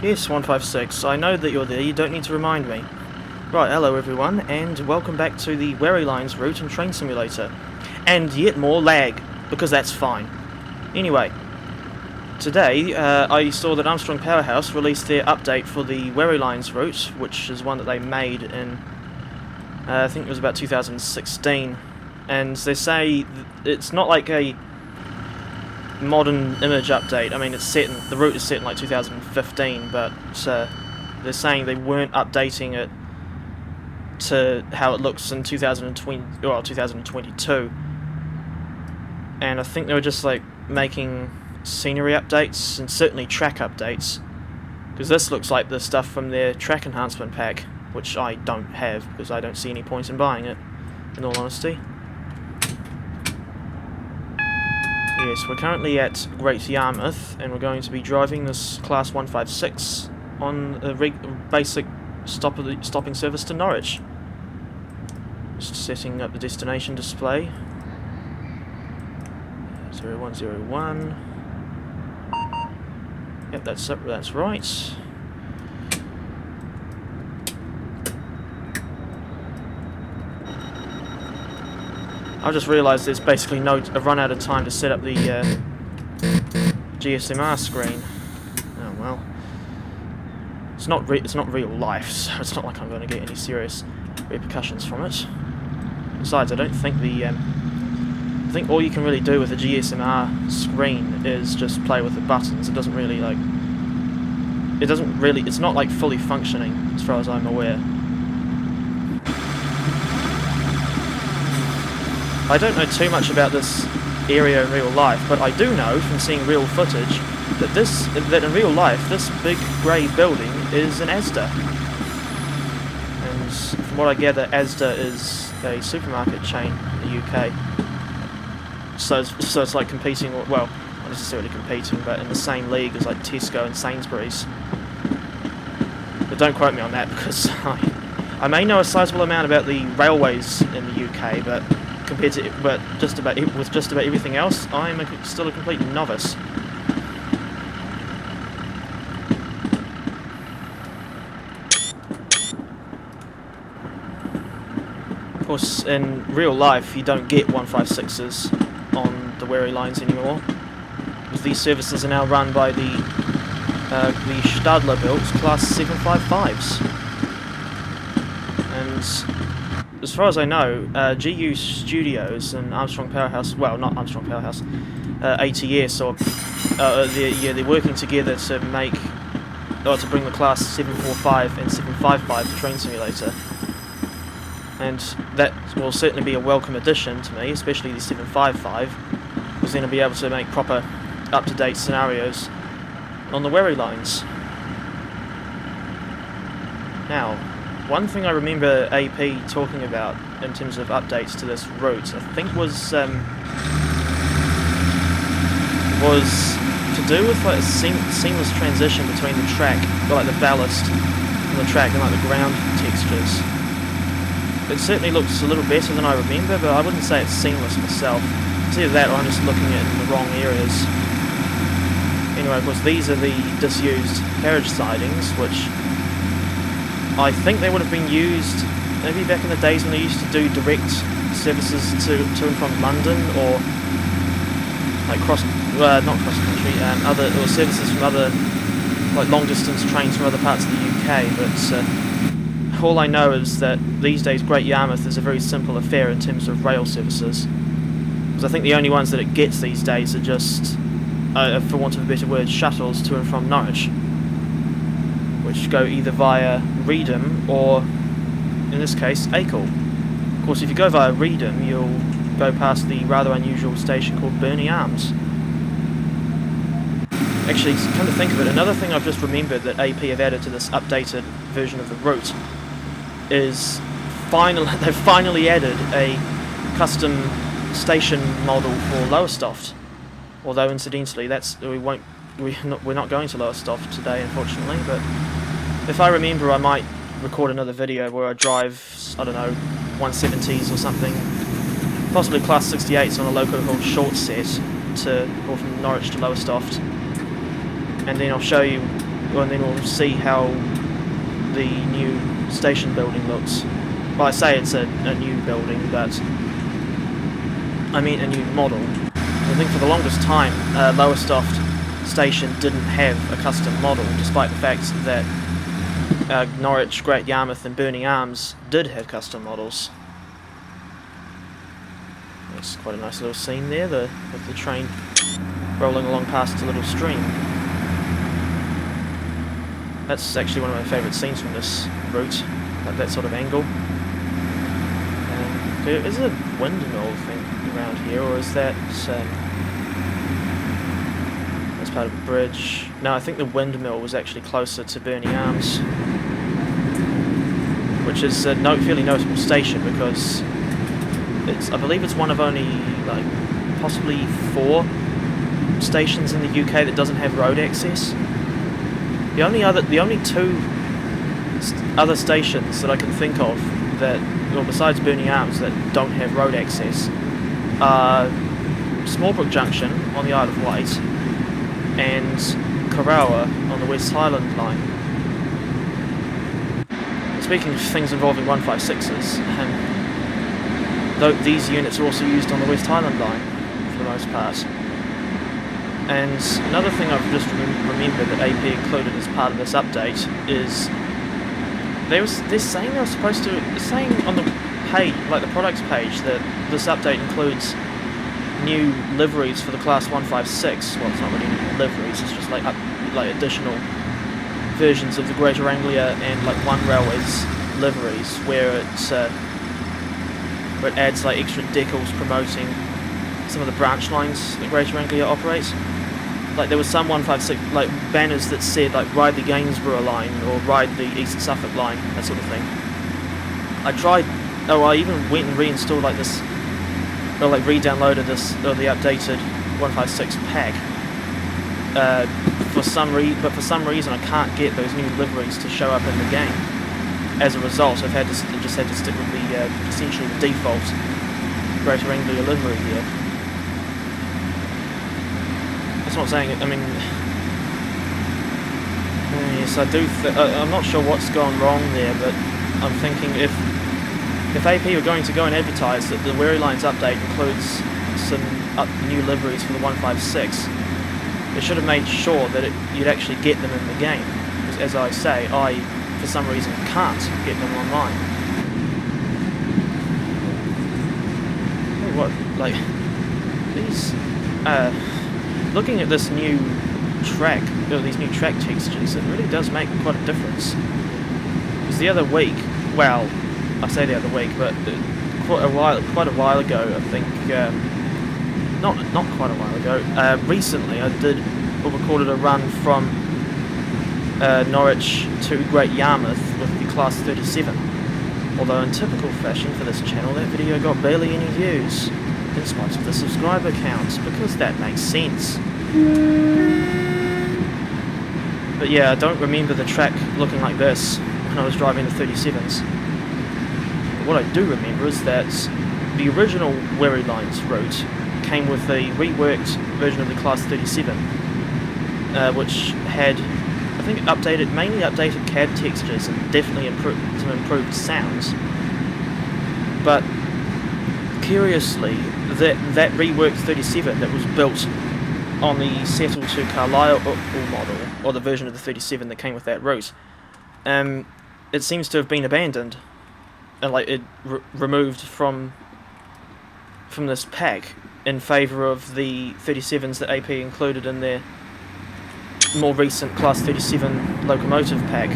Yes, 156. I know that you're there, you don't need to remind me. Right, hello everyone, and welcome back to the Wherry Lines route and train simulator. And yet more lag, because that's fine. Anyway, today I saw that Armstrong Powerhouse released their update for the Wherry Lines route, which is one that they made in, I think it was about 2016. And they say it's not like a modern image update. I mean, the route is set in like 2015, but they're saying they weren't updating it to how it looks in 2022. And I think they were just like making scenery updates and certainly track updates, because this looks like the stuff from their track enhancement pack, which I don't have because I don't see any point in buying it, in all honesty. Yes, we're currently at Great Yarmouth, and we're going to be driving this Class 156 on a basic stopping service to Norwich. Just setting up the destination display. 0101. Yep, that's right. I just realised there's basically a run out of time to set up the GSMR screen. Oh well. It's not real life, so it's not like I'm going to get any serious repercussions from it. Besides, I don't think I think all you can really do with a GSMR screen is just play with the buttons. It doesn't really it's not like fully functioning as far as I'm aware. I don't know too much about this area in real life, but I do know from seeing real footage that in real life this big grey building is an Asda. And from what I gather, Asda is a supermarket chain in the UK. So it's like competing, well, not necessarily competing, but in the same league as like Tesco and Sainsbury's. But don't quote me on that, because I may know a sizable amount about the railways in the UK, but with just about everything else, I'm still a complete novice. Of course, in real life, you don't get 156s on the Wherry Lines anymore, because these services are now run by the Stadler built Class 755s. And as far as I know, GU Studios and Armstrong Powerhouse, well, not Armstrong Powerhouse, ATS, they're working together to bring the Class 745 and 755 to Train Simulator. And that will certainly be a welcome addition to me, especially the 755, because then I'll be able to make proper, up-to-date scenarios on the Wherry Lines. Now, one thing I remember AP talking about in terms of updates to this route, I think was to do with like a seamless transition between the track, like the ballast on the track, and like the ground textures. It certainly looks a little better than I remember, but I wouldn't say it's seamless myself. It's either that or I'm just looking at it in the wrong areas. Anyway, of course, these are the disused carriage sidings, which I think they would have been used maybe back in the days when they used to do direct services to and from London, or like not cross country, or services from other like long distance trains from other parts of the UK. But all I know is that these days Great Yarmouth is a very simple affair in terms of rail services, because I think the only ones that it gets these days are just, for want of a better word, shuttles to and from Norwich, which go either via Reedham or, in this case, Acle. Of course, if you go via Reedham, you'll go past the rather unusual station called Burney Arms. Actually, come to think of it, another thing I've just remembered that AP have added to this updated version of the route is they've finally added a custom station model for Lowestoft. Although, incidentally, we're not going to Lowestoft today, unfortunately, but if I remember, I might record another video where I drive, I don't know, 170s or something, possibly Class 68s on a local called short set to go from Norwich to Lowestoft, and then I'll show you and then we'll see how the new station building looks. Well, I say it's a new building, but I mean a new model. I think for the longest time, Lowestoft Station didn't have a custom model, despite the fact that Norwich, Great Yarmouth and Burning Arms did have custom models. That's quite a nice little scene there, with the train rolling along past a little stream. That's actually one of my favourite scenes from this route, like that sort of angle. Is a windmill thing around here, or is that that's part of a bridge? No, I think the windmill was actually closer to Burning Arms, which is a fairly notable station because I believe it's one of only like possibly 4 stations in the UK that doesn't have road access. The only 2 other stations that I can think of that, well, besides Burning Arms, that don't have road access are Smallbrook Junction on the Isle of Wight and Corowa on the West Highland line. Speaking of things involving 156s, these units are also used on the West Highland line for the most part. And another thing I've just remembered that AP included as part of this update is they're saying they were supposed to, saying on the page, like the products page, that this update includes new liveries for the Class 156. Well, it's not really new liveries, it's just like additional versions of the Greater Anglia and like One Railways liveries, where it adds like extra decals promoting some of the branch lines that Greater Anglia operates. Like there was some 156 like banners that said like ride the Gainsborough line or ride the East Suffolk line, that sort of thing. I even went and reinstalled like this, or like re-downloaded this, or the updated 156 pack. For some reason I can't get those new liveries to show up in the game. As a result, I've had to stick with the essentially the default Greater Anglia livery here. That's not saying it. I mean, yes, I do. I'm not sure what's gone wrong there, but I'm thinking if AP were going to go and advertise that the Wherry Lines update includes some new liveries for the 156, they should have made sure that you'd actually get them in the game. Because, as I say, I for some reason can't get them online. What, like these? Looking at this new track, or these new track textures, it really does make quite a difference. Because the other week, well, I say the other week, but quite a while ago, I think, not quite a while ago, recently I recorded a run from Norwich to Great Yarmouth with the Class 37. Although in typical fashion for this channel, that video got barely any views, in spite of the subscriber counts, because that makes sense. But yeah, I don't remember the track looking like this when I was driving the 37s. But what I do remember is that the original Wherry Lines route came with a reworked version of the Class 37, which had, I think, mainly updated cab textures and definitely some improved sounds. But curiously, that reworked 37 that was built on the Settle to Carlisle model, or the version of the 37 that came with that route, it seems to have been abandoned and like it removed from this pack in favour of the 37s that AP included in their more recent Class 37 locomotive pack.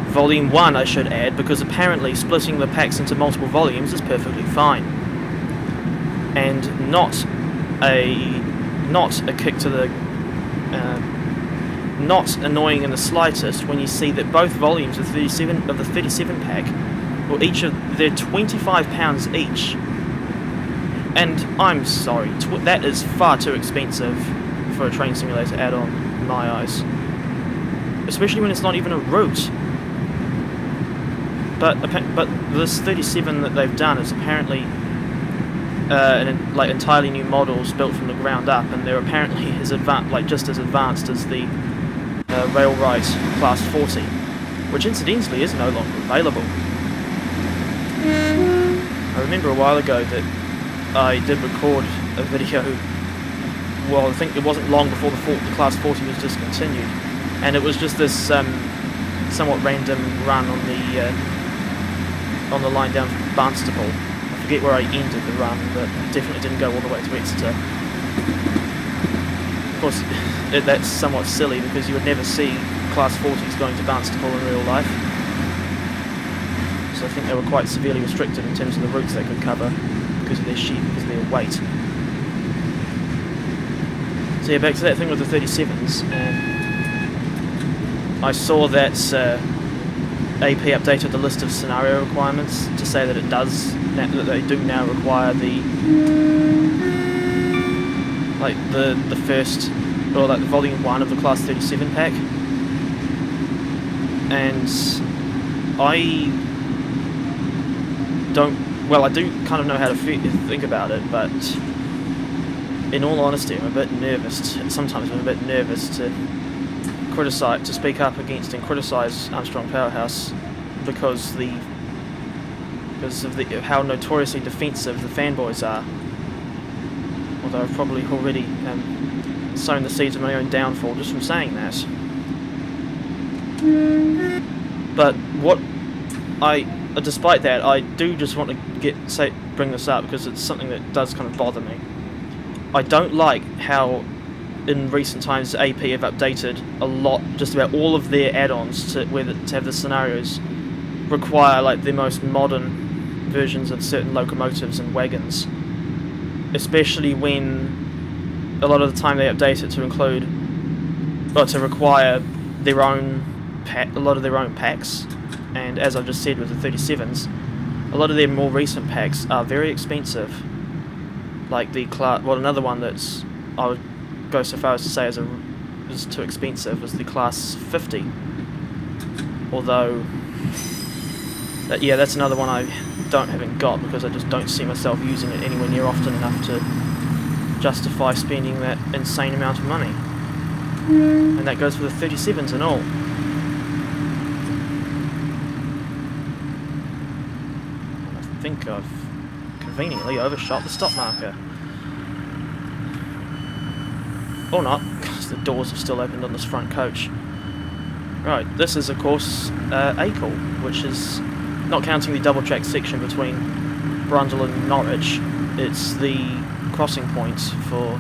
Volume 1, I should add, because apparently splitting the packs into multiple volumes is perfectly fine. And not a kick to the... not annoying in the slightest when you see that both volumes of the 37 pack, well, each of they're £25 each. And I'm sorry, that is far too expensive for a train simulator add-on, in my eyes. Especially when it's not even a route. But this 37 that they've done is apparently entirely new models built from the ground up, and they're apparently just as advanced as the rail right class 40, which incidentally is no longer available. I remember a while ago that I did record a video, well, I think it wasn't long before the class 40 was discontinued, and it was just this somewhat random run on the line down from Barnstaple. I forget where I ended the run, but I definitely didn't go all the way to Exeter. Of course, that's somewhat silly because you would never see class 40s going to Barnstaple in real life. So I think they were quite severely restricted in terms of the routes they could cover because of their because of their weight. So yeah, back to that thing with the 37s. I saw that AP updated the list of scenario requirements to say that that they do now require the first, or like the volume 1 of the class 37 pack, and I do kind of know how to think about it, but in all honesty, I'm a bit nervous. Sometimes I'm a bit nervous to speak up against and criticise Armstrong Powerhouse because of how notoriously defensive the fanboys are. Although I've probably already sown the seeds of my own downfall just from saying that. But despite that, I do just want to bring this up because it's something that does kind of bother me. I don't like how in recent times AP have updated a lot, just about all of their add-ons to have the scenarios require like the most modern versions of certain locomotives and wagons, especially when a lot of the time they update it to include, to require their own a lot of their own packs. And as I've just said with the 37s, a lot of their more recent packs are very expensive. Like another one that's I would go so far as to say is too expensive was the class 50. Although, that's another one I haven't got because I just don't see myself using it anywhere near often enough to justify spending that insane amount of money. And that goes for the 37s and all. I think I've conveniently overshot the stop marker. Or not, because the doors have still opened on this front coach. Right, this is of course Acle, which is, not counting the double track section between Brundle and Norwich, it's the crossing point for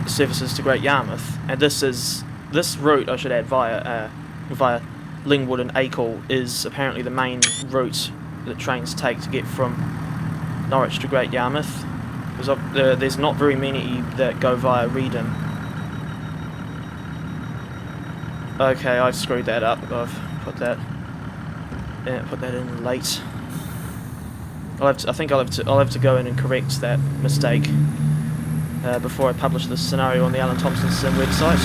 services to Great Yarmouth. And this route, I should add, via Lingwood and Acle, is apparently the main route that trains take to get from Norwich to Great Yarmouth. There's not very many that go via Reading. Okay, I've screwed that up. I've put that in late. I think I'll have to go in and correct that mistake before I publish this scenario on the Alan Thomson Sim website.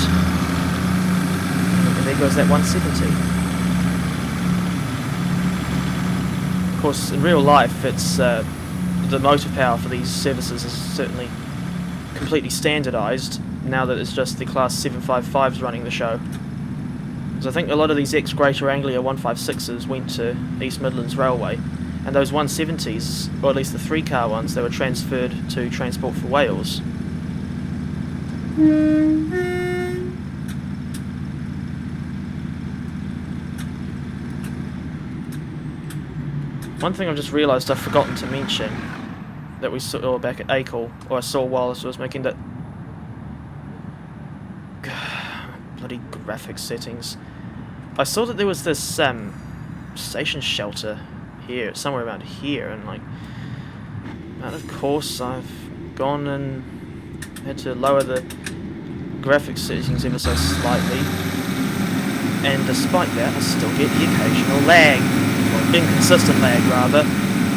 And there goes that 170. Of course, in real life, it's the motor power for these services is certainly completely standardised now that it's just the class 755s running the show. Because I think a lot of these ex-Greater Anglia 156s went to East Midlands Railway, and those 170s, or at least the 3-car ones, they were transferred to Transport for Wales. One thing I've just realised I've forgotten to mention that we saw back at Acle, or I saw while I was making that bloody graphics settings. I saw that there was this station shelter here, somewhere around here, and of course I've gone and had to lower the graphics settings ever so slightly, and despite that I still get the occasional lag, or inconsistent lag rather,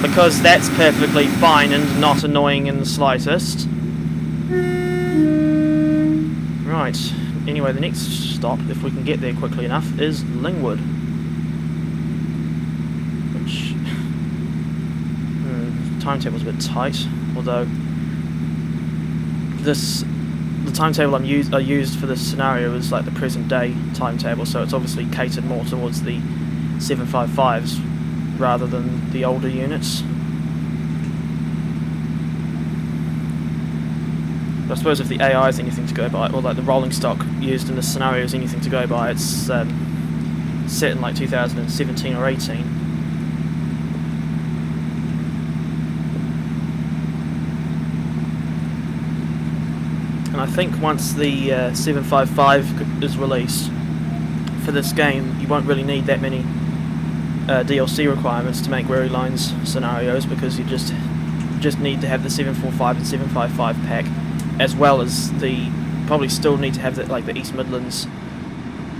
because that's perfectly fine and not annoying in the slightest. Right, anyway, the next stop, if we can get there quickly enough, is Lingwood. Which, the timetable's a bit tight, although the timetable I used for this scenario is like the present day timetable, so it's obviously catered more towards the 755s rather than the older units. But I suppose if the AI is anything to go by, or like the rolling stock used in this scenario is anything to go by, it's set in like 2017 or 18. And I think once the 755 is released for this game, you won't really need that many DLC requirements to make Wherry Lines scenarios, because you just need to have the 745 and 755 pack, as well as the probably still need to have the, like the East Midlands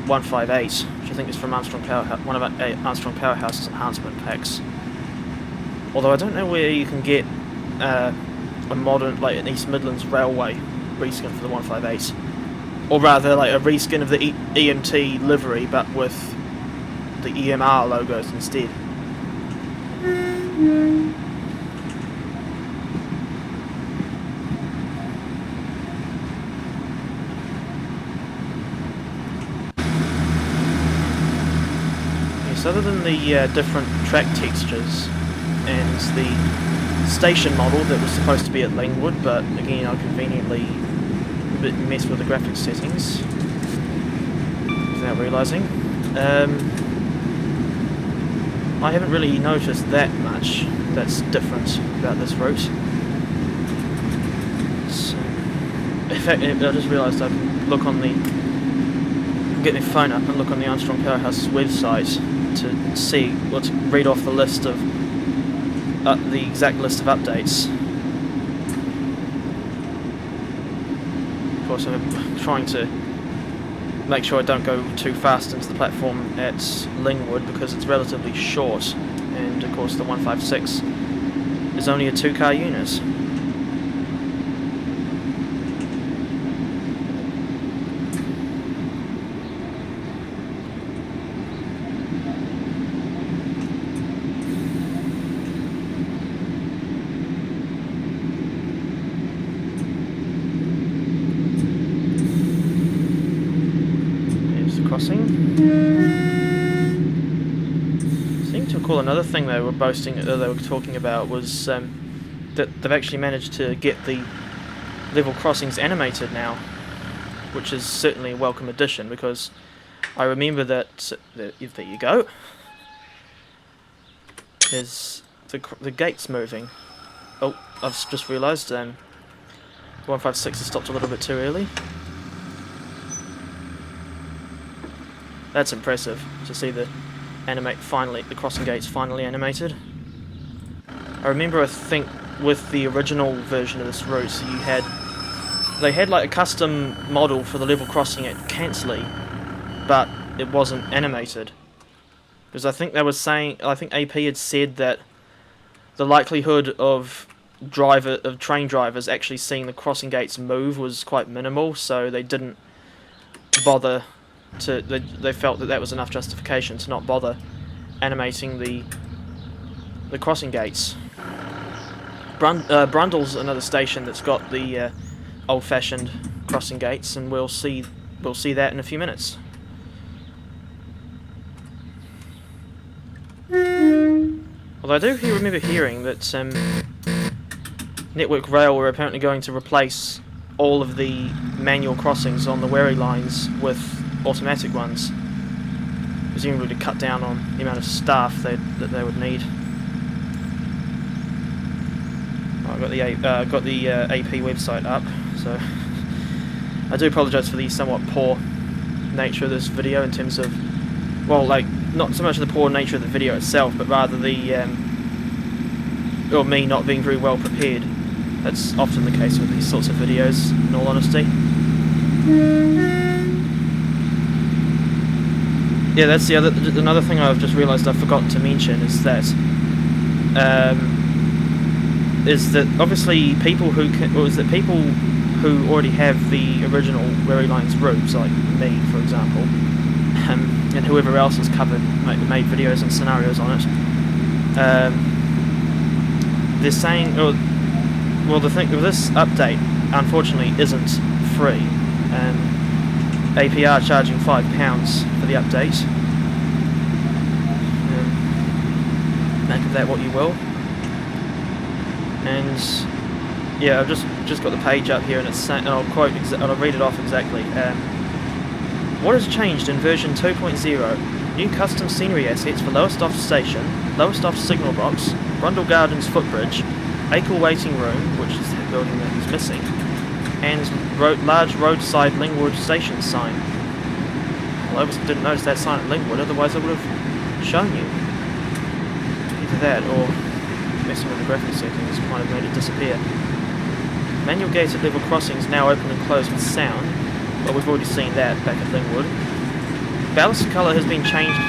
158, which I think is from Armstrong Powerhouse, one of Armstrong Powerhouse's enhancement packs. Although I don't know where you can get a modern, like an East Midlands Railway reskin for the 158, or rather like a reskin of the EMT livery but with the EMR logos instead. Yes, other than the different track textures and the station model that was supposed to be at Lingwood, but again I conveniently messed with the graphics settings without realising. I haven't really noticed that much that's different about this route. So, in fact, I just realised I can look on the, get my phone up and look on the Armstrong Powerhouse website to see, or to read off the list of the exact list of updates. Of course, I'm trying to make sure I don't go too fast into the platform at Lingwood because it's relatively short, and of course the 156 is only a 2-car unit. Seem to recall another thing they were boasting, they were talking about, was that they've actually managed to get the level crossings animated now, which is certainly a welcome addition, because I remember that there you go. There's the gates moving. Oh, I've just realised 156 has stopped a little bit too early. That's impressive to see the crossing gates finally animated. I remember, I think, with the original version of this route, they had like a custom model for the level crossing at Cantley, but it wasn't animated. Because I think they were saying, I think AP had said that the likelihood of train drivers actually seeing the crossing gates move was quite minimal, so they didn't bother. They felt that was enough justification to not bother animating the crossing gates. Brundle's another station that's got the old-fashioned crossing gates, and we'll see that in a few minutes. Although I do remember hearing that Network Rail were apparently going to replace all of the manual crossings on the Wherry Lines with automatic ones, presumably to cut down on the amount of staff that they would need. Oh, I've got the AP website up, so I do apologise for the somewhat poor nature of this video in terms of, well, like, not so much the poor nature of the video itself, but rather or me not being very well prepared. That's often the case with these sorts of videos, in all honesty. Yeah, that's another thing I've just realised I've forgotten to mention is that obviously people who already have the original Wherry Lines routes, like me, for example, and whoever else has made videos and scenarios on it, they're saying, well, the thing with this update, unfortunately, isn't free. APR charging £5 for the update. Make of that what you will. And yeah, I've just got the page up here, and it's saying, and I'll quote, and I'll read it off exactly. What has changed in version 2.0? New custom scenery assets for Lowestoft Station, Lowestoft Signal Box, Brundle Gardens Footbridge, Acle Waiting Room, which is the building that is missing, and large roadside Lingwood station sign. Well, I obviously didn't notice that sign at Lingwood, otherwise I would have shown you. Either that, or messing with the graphic settings might have made it disappear. Manual gated level crossings now open and close with sound. Well, we've already seen that back at Lingwood. Ballast colour has been changed.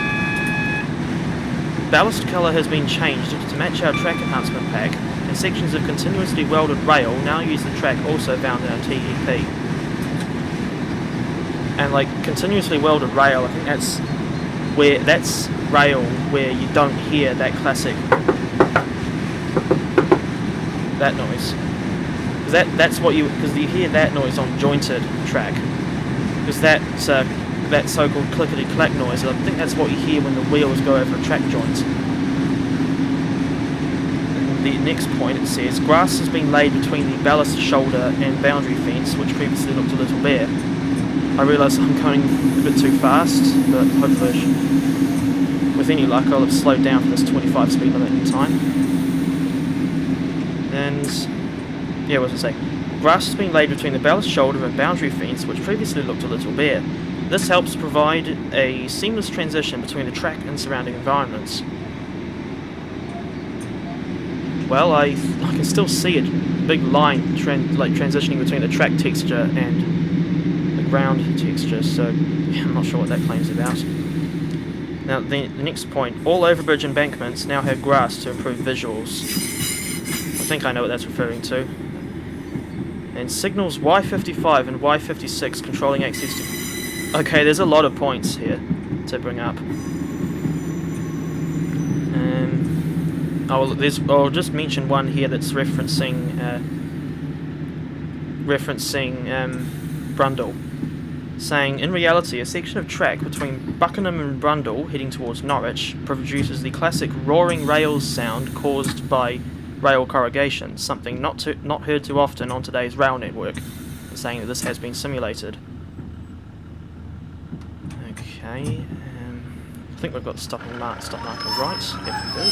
Ballast colour has been changed to match our track enhancement pack, and sections of continuously welded rail now use the track also found in our TEP. And like continuously welded rail, I think that's rail where you don't hear that classic noise. That's what because you hear that noise on jointed track. Because that so-called clickety-clack noise, I think that's what you hear when the wheels go over a track joint. And the next point, it says, grass has been laid between the ballast shoulder and boundary fence, which previously looked a little bare. I realise I'm going a bit too fast, but hopefully, with any luck, I'll have slowed down for this 25 speed limit in time. And yeah, what was I say? Grass has been laid between the ballast shoulder and boundary fence, which previously looked a little bare. This helps provide a seamless transition between the track and surrounding environments. Well, I can still see a big line transitioning between the track texture and the ground texture, so yeah, I'm not sure what that claim's about. Now, the next point, all overbridge embankments now have grass to improve visuals. I think I know what that's referring to. And signals Y55 and Y56 controlling access to... Okay, there's a lot of points here to bring up. I'll just mention one here that's referencing Brundle, saying, in reality, a section of track between Buckingham and Brundle heading towards Norwich produces the classic roaring rails sound caused by rail corrugation, something not heard too often on today's rail network, saying that this has been simulated. Okay, I think we've got the stop marker right. Yep, we do.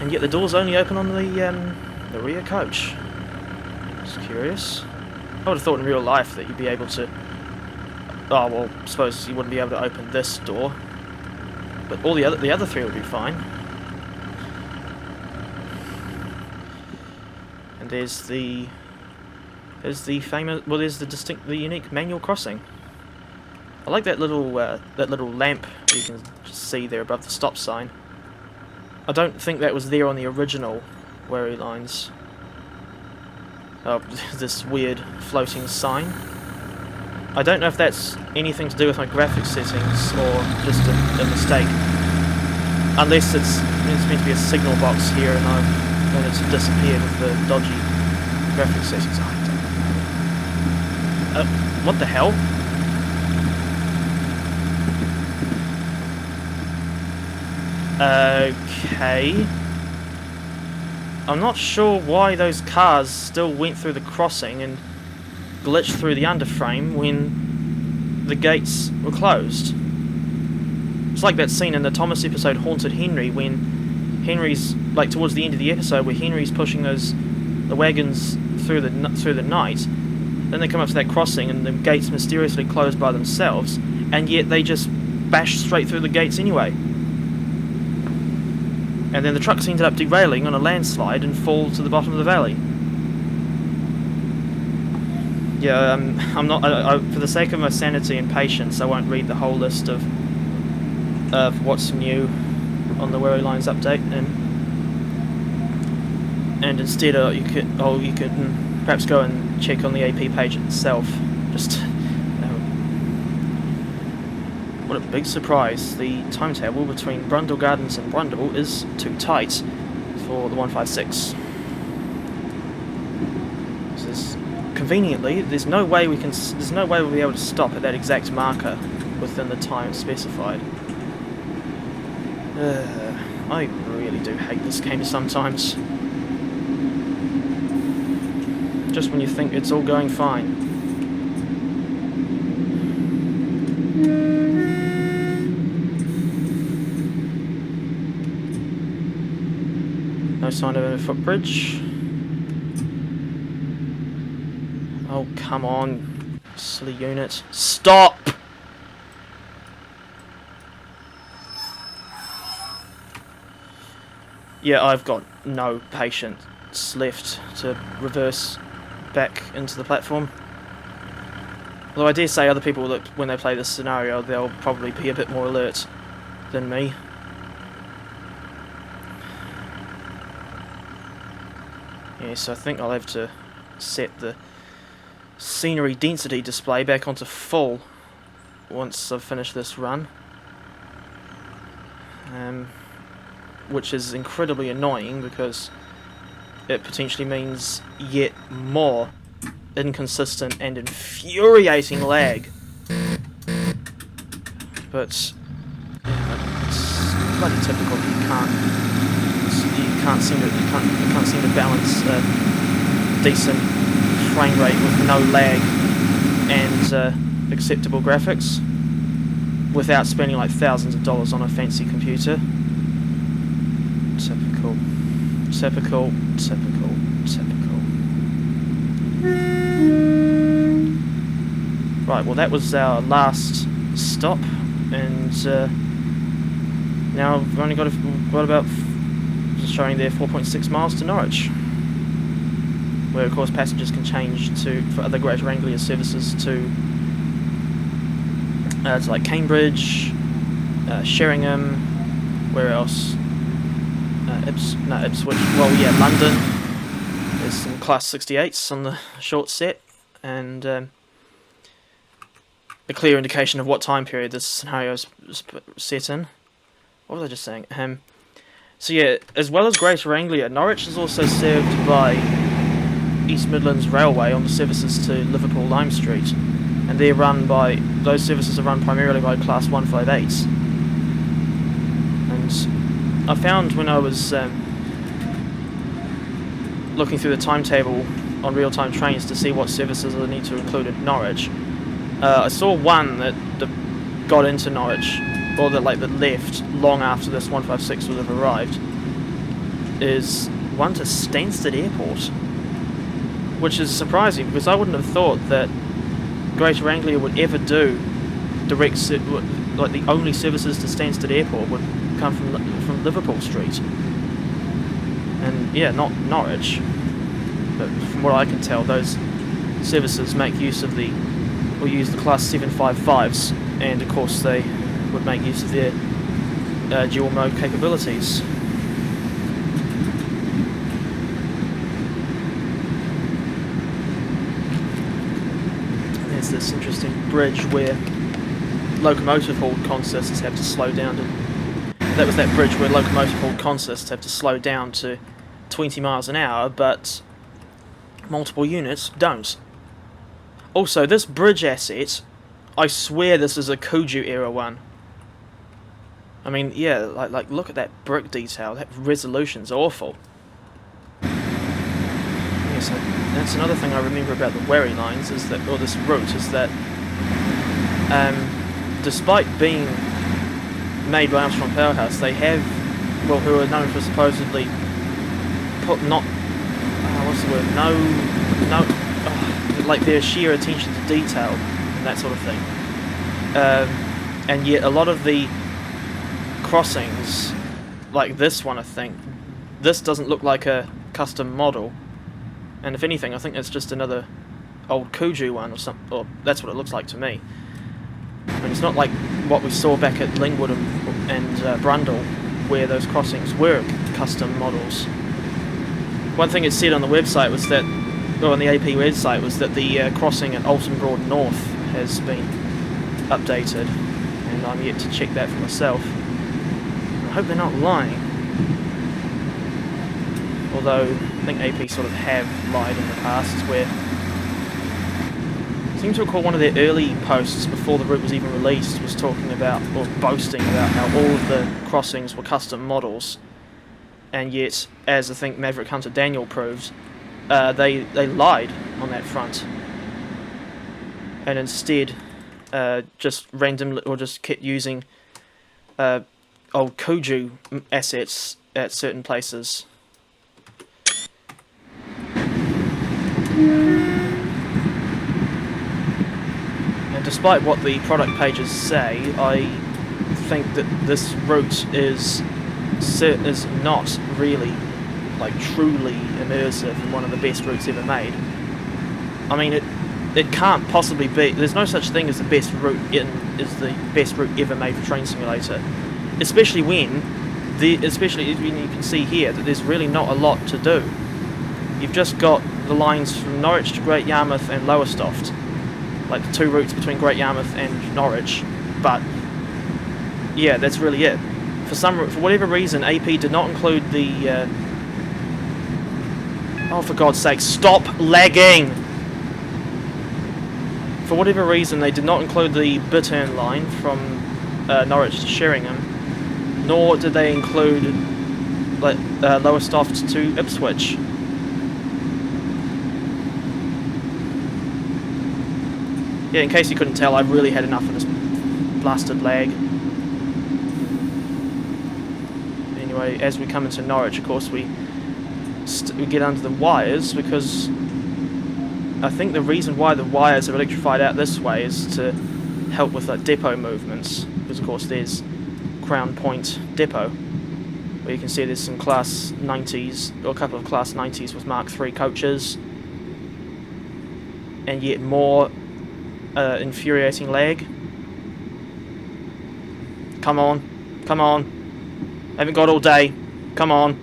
And yet the doors only open on the rear coach. Just curious. I would have thought in real life that you'd be able to... Oh, well, I suppose you wouldn't be able to open this door. But all the other three would be fine. And there's the famous... Well, there's the unique manual crossing. I like that little lamp you can just see there above the stop sign. I don't think that was there on the original Wherry Lines. Oh, this weird floating sign. I don't know if that's anything to do with my graphics settings or just a mistake. Unless it's meant to be a signal box here and it's disappeared with the dodgy graphics settings. What the hell? Okay. I'm not sure why those cars still went through the crossing and glitched through the underframe when the gates were closed. It's like that scene in the Thomas episode Haunted Henry when Henry's, like towards the end of the episode where Henry's pushing the wagons through the night. Then they come up to that crossing and the gates mysteriously close by themselves, and yet they just bash straight through the gates anyway. And then the trucks ended up derailing on a landslide and fall to the bottom of the valley. Yeah, I'm not. For the sake of my sanity and patience, I won't read the whole list of what's new on the Wherry Lines update, and instead you can perhaps go and check on the AP page itself. Just what a big surprise! The timetable between Brundle Gardens and Brundle is too tight for the 156. This is conveniently, there's no way we'll be able to stop at that exact marker within the time specified. I really do hate this game sometimes. Just when you think it's all going fine. No sign of a footbridge. Oh, come on, silly unit. Stop! Yeah, I've got no patience left to reverse back into the platform. Although I dare say other people that when they play this scenario, they'll probably be a bit more alert than me. Yes, I think I'll have to set the scenery density display back onto full once I've finished this run. Which is incredibly annoying because it potentially means yet more inconsistent and infuriating lag. But yeah, it's bloody typical. You can't seem to balance a decent frame rate with no lag and acceptable graphics without spending like thousands of dollars on a fancy computer. Typical. Typical. Typical. Typical. Right, well that was our last stop, and now we've only got about, showing there, 4.6 miles to Norwich, where of course passengers can change for other Greater Anglia services to like Cambridge, Sheringham, where else? Ipswich, well yeah, London. There's some Class 68s on the short set, and a clear indication of what time period this scenario is set in. What was I just saying? So yeah, as well as Greater Anglia, Norwich is also served by East Midlands Railway on the services to Liverpool Lime Street, and those services are run primarily by Class 158s. And I found when I was looking through the timetable on real-time trains to see what services I need to include at Norwich, I saw one that got into Norwich, or that left long after this 156 would have arrived, is one to Stansted Airport, which is surprising because I wouldn't have thought that Greater Anglia would ever do direct, like the only services to Stansted Airport would come from Liverpool Street, and yeah, not Norwich. But from what I can tell, those services make use of use the Class 755s, and of course they would make use of their dual mode capabilities. There's this interesting bridge where locomotive hauled consists have to slow down to. That was that bridge where locomotive hauled consists have to slow down to 20 miles an hour, but multiple units don't. Also, this bridge asset, I swear this is a Kuju era one. I mean, yeah, like look at that brick detail. That resolution's awful. Yeah, so that's another thing I remember about the Wherry Lines is that, or this route, is that despite being made by Armstrong Powerhouse, they have, well, who are known for supposedly like their sheer attention to detail and that sort of thing. And yet a lot of the crossings, like this one, I think, this doesn't look like a custom model. And if anything, I think it's just another old Kuju one or something, or that's what it looks like to me. I mean, it's not like what we saw back at Lingwood and Brundle, where those crossings were custom models. One thing it said on the website was that, well, on the AP website, was that the crossing at Oulton Broad North has been updated, and I'm yet to check that for myself. I hope they're not lying. Although I think AP sort of have lied in the past, where I seem to recall one of their early posts before the route was even released was talking about, or boasting about, how all of the crossings were custom models, and yet, as I think Maverick Hunter Daniel proved, they lied on that front, and instead just randomly, or just kept using old Kuju assets at certain places. And despite what the product pages say, I think that this route is not really, like, truly immersive and one of the best routes ever made. I mean, it can't possibly be. There's no such thing as the best route ever made for Train Simulator, especially when you can see here that there's really not a lot to do. You've just got the lines from Norwich to Great Yarmouth and Lowestoft, like the two routes between Great Yarmouth and Norwich. But yeah, that's really it. For whatever reason, AP did not include the. Oh, for God's sake, stop lagging! For whatever reason, they did not include the Bittern line from Norwich to Sheringham, nor did they include Lowestoft to Ipswich. Yeah, in case you couldn't tell, I've really had enough of this blasted lag. Anyway, as we come into Norwich, of course, we get under the wires, because I think the reason why the wires are electrified out this way is to help with depot movements, because of course there's Crown Point Depot, where you can see there's some Class 90s, or a couple of Class 90s with Mark III coaches, and yet more infuriating lag. Come on, come on, haven't got all day, come on.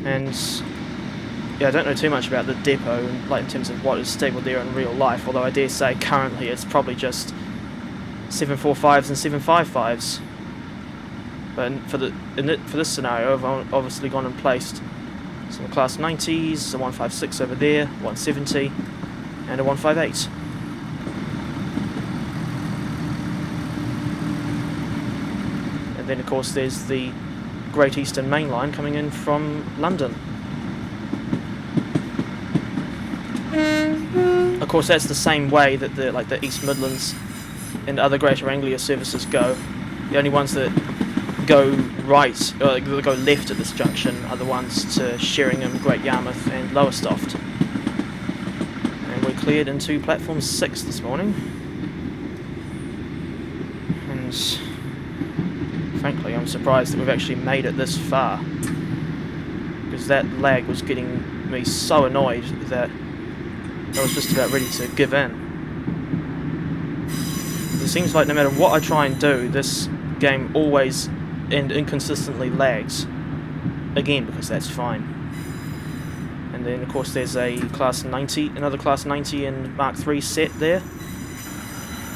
And yeah, I don't know too much about the depot, like in terms of what is stable there in real life, although I dare say currently it's probably just 745s and 755s. But for this scenario, I've obviously gone and placed some Class 90s, a 156 over there, 170, and a 158. And then of course there's the Great Eastern Main Line coming in from London. Of course, that's the same way that the East Midlands and other Greater Anglia services go. The only ones that go right, or that go left at this junction, are the ones to Sheringham, Great Yarmouth, and Lowestoft. And we're cleared into platform 6 this morning. And frankly, I'm surprised that we've actually made it this far, because that lag was getting me so annoyed that I was just about ready to give in. It seems like no matter what I try and do, this game always and inconsistently lags. Again, because that's fine. And then of course there's a Class 90, another Class 90 and Mark III set there.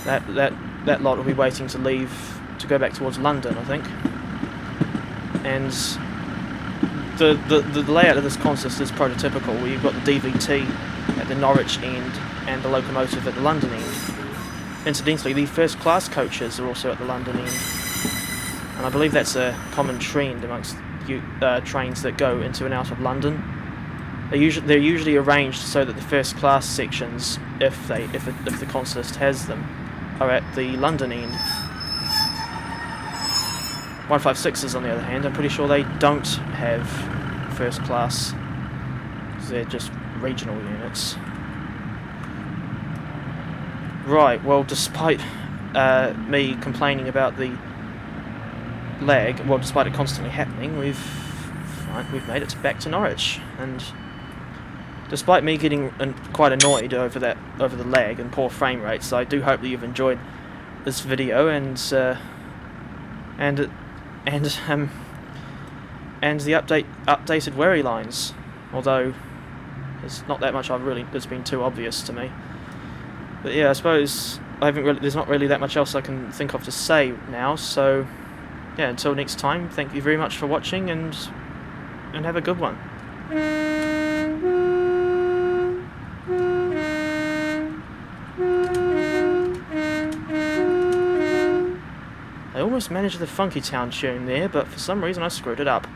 That lot will be waiting to leave to go back towards London, I think. And the layout of this consist is prototypical, where you've got the DVT at the Norwich end and the locomotive at the London end. Incidentally, the first class coaches are also at the London end, and I believe that's a common trend amongst trains that go into and out of London. They're usually arranged so that the first class sections, if the consist has them, are at the London end. 156s, on the other hand, I'm pretty sure they don't have first class, because they're just regional units. Right, well, despite me complaining about the lag, well, despite it constantly happening, we've made it back to Norwich, and despite me getting quite annoyed over the lag and poor frame rates, I do hope that you've enjoyed this video and the updated Wherry Lines, although there's not that much that's been too obvious to me. But yeah, I suppose there's not really that much else I can think of to say now, so yeah, until next time, thank you very much for watching, and and have a good one. I almost managed the Funky Town tune there, but for some reason I screwed it up.